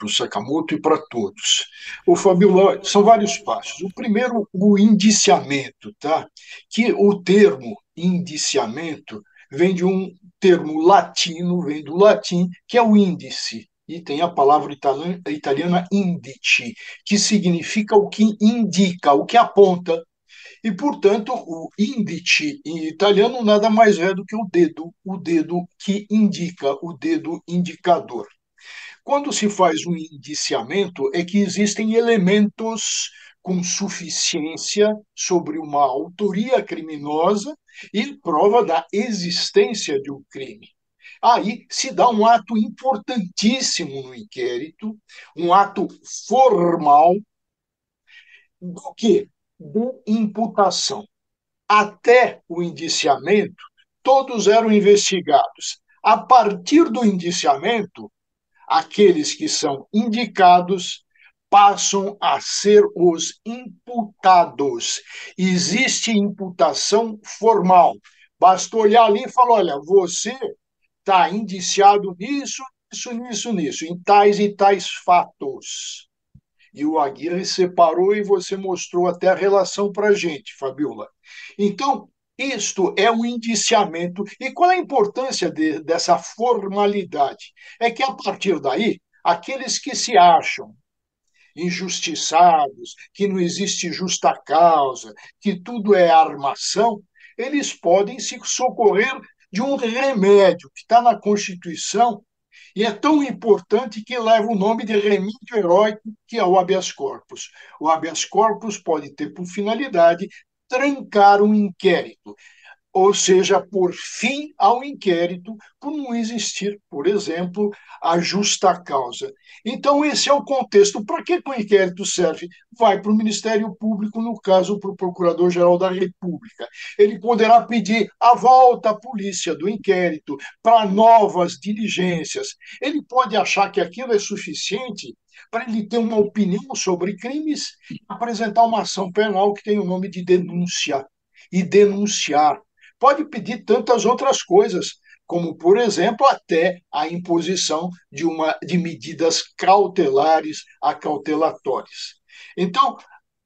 para o Sakamoto e para todos. O Fabiola, são vários passos. O primeiro, o indiciamento, tá? Que o termo indiciamento vem de um termo latino, vem do latim, que é o índice. E tem a palavra italiana indice, que significa o que indica, o que aponta. E, portanto, o índice em italiano nada mais é do que o dedo que indica, o dedo indicador. Quando se faz um indiciamento, é que existem elementos com suficiência sobre uma autoria criminosa e prova da existência de um crime. Aí se dá um ato importantíssimo no inquérito, um ato formal do que? De imputação. Até o indiciamento, todos eram investigados. A partir do indiciamento, aqueles que são indicados passam a ser os imputados. Existe imputação formal. Basta olhar ali e falar: olha, você está indiciado nisso, nisso, em tais e tais fatos. E o Aguirre separou e você mostrou até a relação para a gente, Fabiola. Então, isto é um indiciamento. E qual é a importância dessa formalidade? É que, a partir daí, aqueles que se acham injustiçados, que não existe justa causa, que tudo é armação, eles podem se socorrer de um remédio que está na Constituição e é tão importante que leva o nome de remédio heróico, que é o habeas corpus. O habeas corpus pode ter por finalidade trancar um inquérito, ou seja, por fim ao inquérito, por não existir, por exemplo, a justa causa. Então, esse é o contexto. Para que o inquérito serve? Vai para o Ministério Público, no caso, para o Procurador-Geral da República. Ele poderá pedir a volta à polícia do inquérito para novas diligências. Ele pode achar que aquilo é suficiente para ele ter uma opinião sobre crimes, apresentar uma ação penal que tem o nome de denúncia e denunciar. Pode pedir tantas outras coisas, como, por exemplo, até a imposição de medidas cautelares acautelatórias. Então,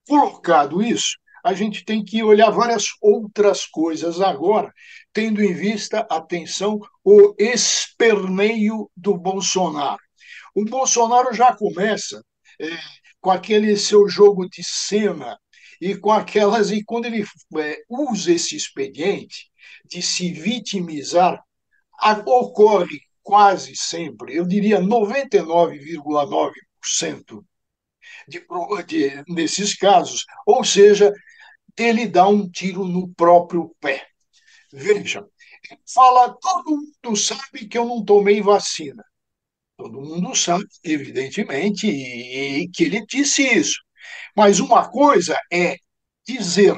colocado isso, a gente tem que olhar várias outras coisas agora, tendo em vista, atenção, o esperneio do Bolsonaro. O Bolsonaro já começa é, com aquele seu jogo de cena e com aquelas, e quando ele usa esse expediente de se vitimizar, ocorre quase sempre, eu diria 99,9% nesses casos, ou seja, ele dá um tiro no próprio pé. Veja, fala, todo mundo sabe que eu não tomei vacina. Todo mundo sabe, evidentemente, que ele disse isso. Mas uma coisa é dizer,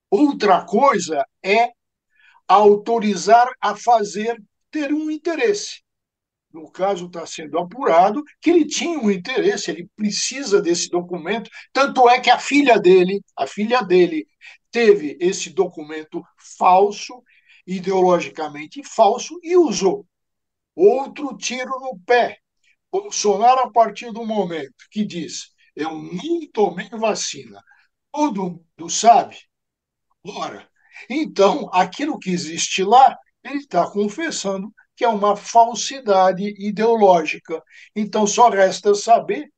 outra coisa é autorizar a fazer, ter um interesse. No caso, está sendo apurado que ele tinha um interesse, ele precisa desse documento, tanto é que a filha dele teve esse documento falso, ideologicamente falso, e usou. Outro tiro no pé. Bolsonaro, a partir do momento que diz: eu não tomei vacina, todo mundo sabe. Ora, então, aquilo que existe lá, ele está confessando que é uma falsidade ideológica. Então, só resta saber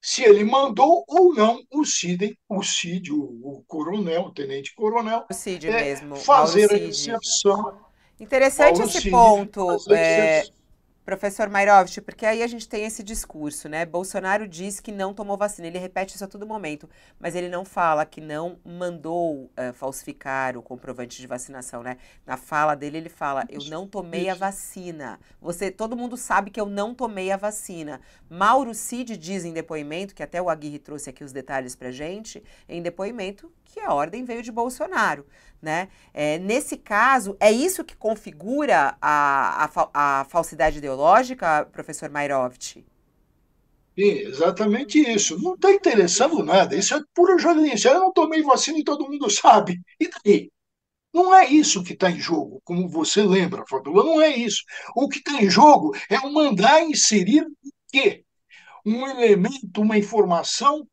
se ele mandou ou não o Cid, o coronel, o tenente-coronel, O Cid mesmo, Mauro fazer a Cid. exceção, Interessante Mauro esse Cid, ponto, fazer a exceção. professor Mairovich, porque aí a gente tem esse discurso, né? Bolsonaro diz que não tomou vacina, ele repete isso a todo momento, mas ele não fala que não mandou falsificar o comprovante de vacinação, né? Na fala dele, ele fala: eu não tomei a Isso. vacina. Todo mundo sabe que eu não tomei a vacina. Mauro Cid diz em depoimento, que até o Aguirre trouxe aqui os detalhes pra gente, em depoimento, que a ordem veio de Bolsonaro, né? Nesse caso, é isso que configura a falsidade ideológica, professor Mairovich? Sim, exatamente isso. Não está interessando nada. Isso é pura jornalista. Eu não tomei vacina e todo mundo sabe. E daí? Não é isso que está em jogo, como você lembra, Fabiola, não é isso. O que está em jogo é o mandar inserir o quê? um elemento, uma informação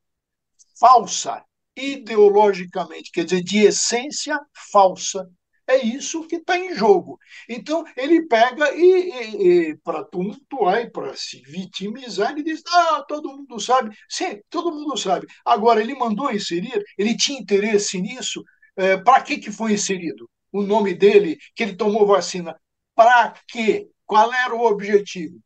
falsa, ideologicamente, quer dizer, de essência falsa. É isso que está em jogo. Então, ele pega para tumultuar e para se vitimizar, ele diz: ah, todo mundo sabe. Sim, todo mundo sabe. Agora, ele mandou inserir, ele tinha interesse nisso. Para que foi inserido? O nome dele, que ele tomou vacina. Para quê? Qual era o objetivo?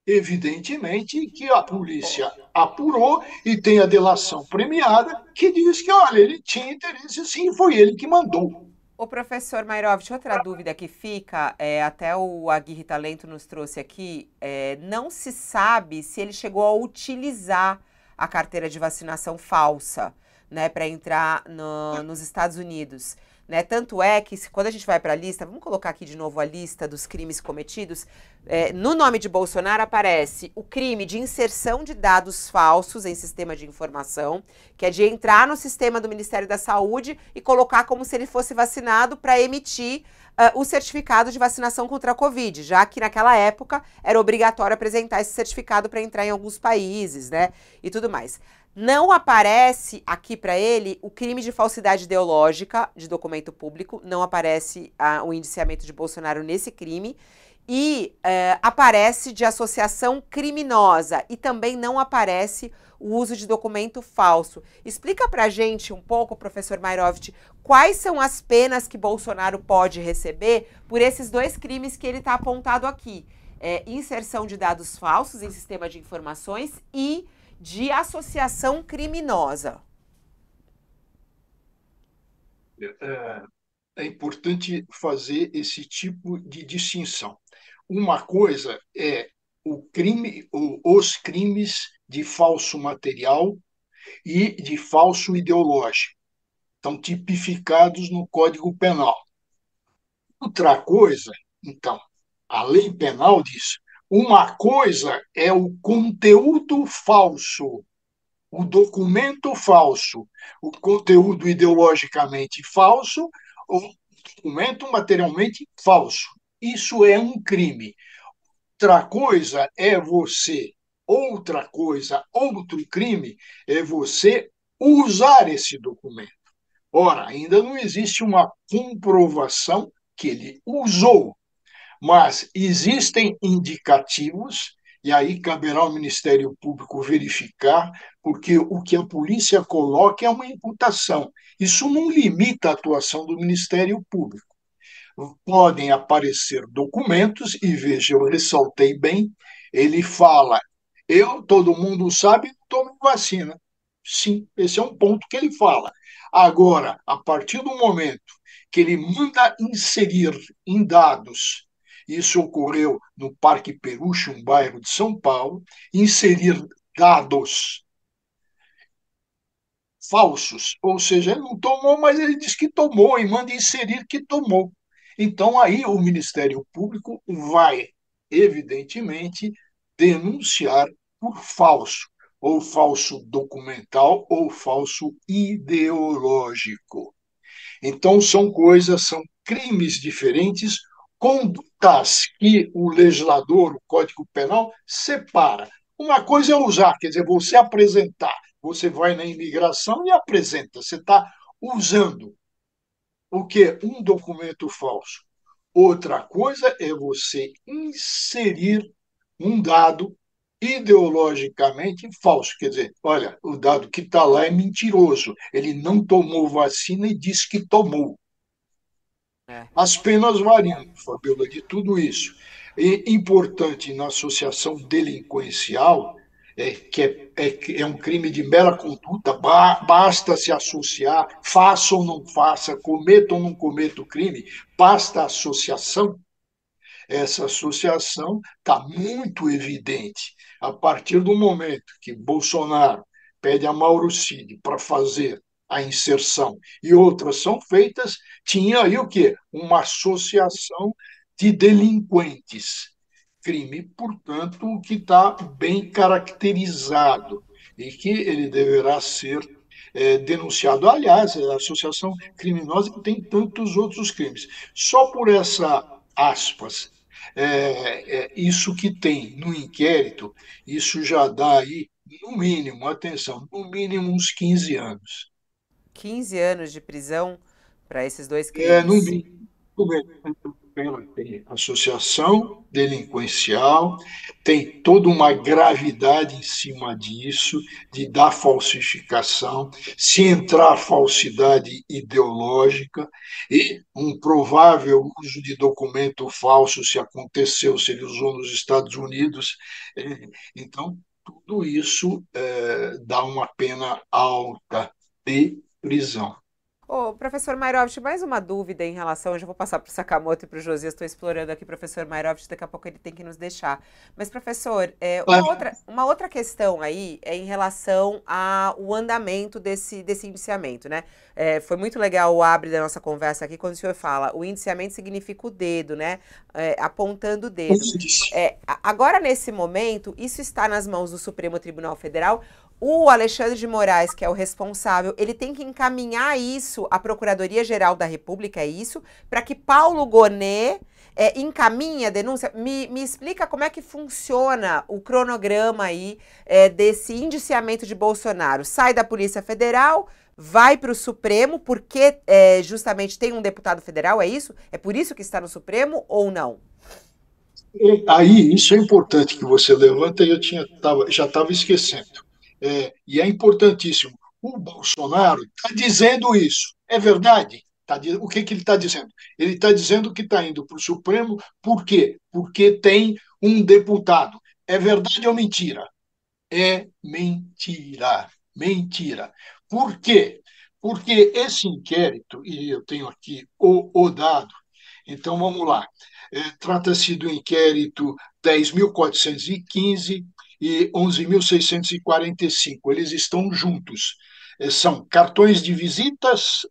Evidentemente que a polícia apurou e tem a delação premiada que diz que, olha, ele tinha interesse, sim, foi ele que mandou. O professor Mairovich, outra dúvida que fica, até o Aguirre Talento nos trouxe aqui, não se sabe se ele chegou a utilizar a carteira de vacinação falsa, né, para entrar nos Estados Unidos. Né? Tanto é que, quando a gente vai para a lista, vamos colocar aqui de novo a lista dos crimes cometidos, no nome de Bolsonaro aparece o crime de inserção de dados falsos em sistema de informação, que é de entrar no sistema do Ministério da Saúde e colocar como se ele fosse vacinado para emitir o certificado de vacinação contra a Covid, já que naquela época era obrigatório apresentar esse certificado para entrar em alguns países, né, e tudo mais. Não aparece aqui para ele o crime de falsidade ideológica de documento público, não aparece o indiciamento de Bolsonaro nesse crime, e aparece de associação criminosa, e também não aparece o uso de documento falso. Explica pra gente um pouco, professor Mairovich, quais são as penas que Bolsonaro pode receber por esses dois crimes que ele está apontado aqui. Inserção de dados falsos em sistema de informações e de associação criminosa. É importante fazer esse tipo de distinção. Uma coisa é o crime, os crimes de falso material e de falso ideológico. Estão tipificados no Código Penal. Outra coisa, então, a lei penal diz: uma coisa é o conteúdo falso, o documento falso, o conteúdo ideologicamente falso, ou documento materialmente falso. Isso é um crime. Outra coisa, outro crime é você usar esse documento. Ora, ainda não existe uma comprovação que ele usou, mas existem indicativos, e aí caberá ao Ministério Público verificar, porque o que a polícia coloca é uma imputação. Isso não limita a atuação do Ministério Público. Podem aparecer documentos, e veja, eu ressaltei bem, ele fala, todo mundo sabe, tomo vacina. Sim, esse é um ponto que ele fala. Agora, a partir do momento que ele manda inserir em dados, isso ocorreu no Parque Peruche, um bairro de São Paulo, inserir dados falsos, ou seja, ele não tomou, mas ele diz que tomou e manda inserir que tomou. Então, aí o Ministério Público vai, evidentemente, denunciar por falso, ou falso documental, ou falso ideológico. Então, são crimes diferentes, condutas que o legislador, o Código Penal, separa. Uma coisa é usar, quer dizer, você apresentar. Você vai na imigração e apresenta. Você está usando o quê? Um documento falso. Outra coisa é você inserir um dado ideologicamente falso. Quer dizer, olha, o dado que está lá é mentiroso. Ele não tomou vacina e diz que tomou. As penas variam, Fabiola, de tudo isso. E importante na associação delinquencial que é um crime de mera conduta, basta se associar, faça ou não faça, cometa ou não cometa o crime, basta a associação. Essa associação está muito evidente. A partir do momento que Bolsonaro pede a Mauro Cid para fazer a inserção e outras são feitas, tinha aí o quê? Uma associação de delinquentes. Crime, portanto, que está bem caracterizado e que ele deverá ser denunciado. Aliás, a associação criminosa tem tantos outros crimes. Só por essa aspas Isso que tem no inquérito, isso já dá aí, no mínimo, atenção, no mínimo uns 15 anos. 15 anos de prisão para esses dois No crimes. mínimo, ela tem associação delinquencial, tem toda uma gravidade em cima disso, de dar falsificação, se entrar falsidade ideológica e um provável uso de documento falso, se aconteceu, se ele usou nos Estados Unidos. Então, tudo isso dá uma pena alta de prisão. Ô, professor Mairovich, mais uma dúvida em relação. Eu já vou passar para o Sakamoto e para o Josias, estou explorando aqui o professor Mairovich, daqui a pouco ele tem que nos deixar. Mas, professor, uma outra questão aí é em relação ao andamento desse indiciamento, né? Foi muito legal o abre da nossa conversa aqui, quando o senhor fala o indiciamento significa o dedo, né? Apontando o dedo. Agora, nesse momento, isso está nas mãos do Supremo Tribunal Federal. O Alexandre de Moraes, que é o responsável, ele tem que encaminhar isso à Procuradoria-Geral da República, é isso, para que Paulo Gonet encaminhe a denúncia. Me explica como é que funciona o cronograma aí desse indiciamento de Bolsonaro. Sai da Polícia Federal, vai para o Supremo, porque justamente tem um deputado federal, é isso? É por isso que está no Supremo ou não? Aí, isso é importante que você levanta e já estava esquecendo. E é importantíssimo. O Bolsonaro está dizendo isso. É verdade? O que, que ele está dizendo? Ele está dizendo que está indo para o Supremo, por quê? Porque tem um deputado. É verdade ou mentira? É mentira. Mentira. Por quê? Porque esse inquérito, e eu tenho aqui o dado, então vamos lá. Trata-se do inquérito 10.415 e 11.645. Eles estão juntos. São cartões de visitas,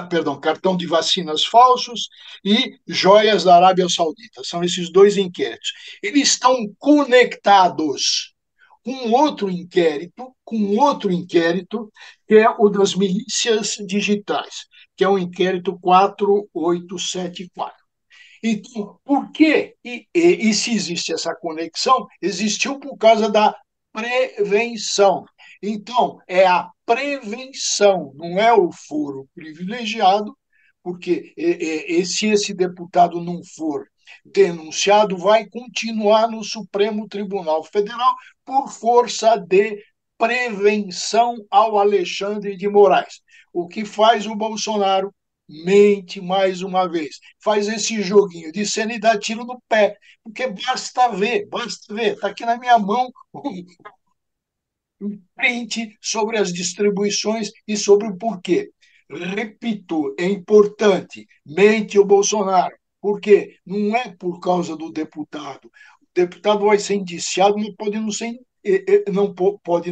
perdão, cartão de vacinas falsos e joias da Arábia Saudita. São esses dois inquéritos. Eles estão conectados com outro inquérito, que é o das milícias digitais, que é o inquérito 4874. Então, por quê? E se existe essa conexão, existiu por causa da prevenção. Então, é a prevenção, não é o foro privilegiado, porque se esse deputado não for denunciado, vai continuar no Supremo Tribunal Federal por força de prevenção ao Alexandre de Moraes. O que faz o Bolsonaro? Mente mais uma vez. Faz esse joguinho de cena e dá tiro no pé. Porque basta ver, basta ver. Está aqui na minha mão um print sobre as distribuições e sobre o porquê. Repito, é importante, mente o Bolsonaro. Por quê? Não é por causa do deputado. O deputado vai ser indiciado, não pode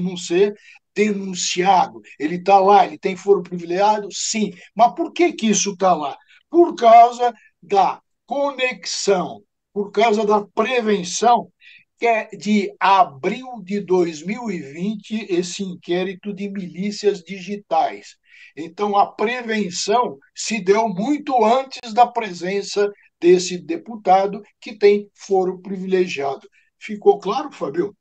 não ser denunciado. Ele está lá, ele tem foro privilegiado, sim. Mas por que, que isso está lá? Por causa da conexão, por causa da prevenção, que é de abril de 2020, esse inquérito de milícias digitais. Então, a prevenção se deu muito antes da presença desse deputado que tem foro privilegiado. Ficou claro, Fabio?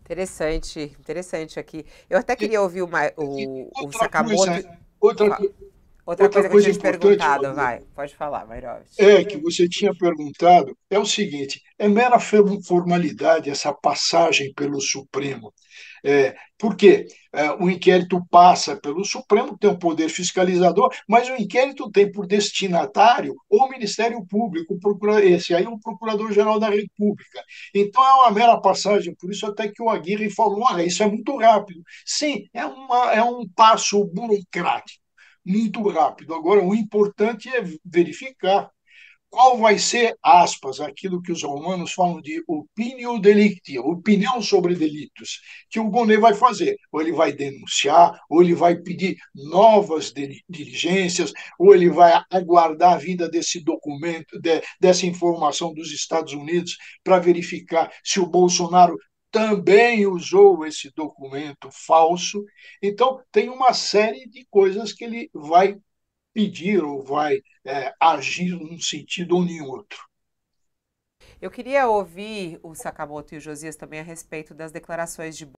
Interessante, interessante aqui. Eu até E, queria ouvir e o outra coisa, Sakamoto. outra, Outra outra coisa que eu coisa tinha te importante, perguntado, Fabio, vai, pode falar, Mairovich. que você tinha perguntado é o seguinte: é mera formalidade essa passagem pelo Supremo. Por quê? O inquérito passa pelo Supremo, tem um poder fiscalizador, mas o inquérito tem por destinatário o Ministério Público, esse aí é o Procurador-Geral da República. Então é uma mera passagem, por isso até que o Aguirre falou: olha, isso é muito rápido. Sim, é um passo burocrático, muito rápido. Agora, o importante é verificar qual vai ser, aspas, aquilo que os romanos falam de opinio delicti, opinião sobre delitos, que o Bonet vai fazer. Ou ele vai denunciar, ou ele vai pedir novas diligências, ou ele vai aguardar a vinda desse documento, dessa informação dos Estados Unidos, para verificar se o Bolsonaro também usou esse documento falso. Então, tem uma série de coisas que ele vai pedir ou vai agir num sentido ou em outro. Eu queria ouvir o Sakamoto e o Josias também a respeito das declarações de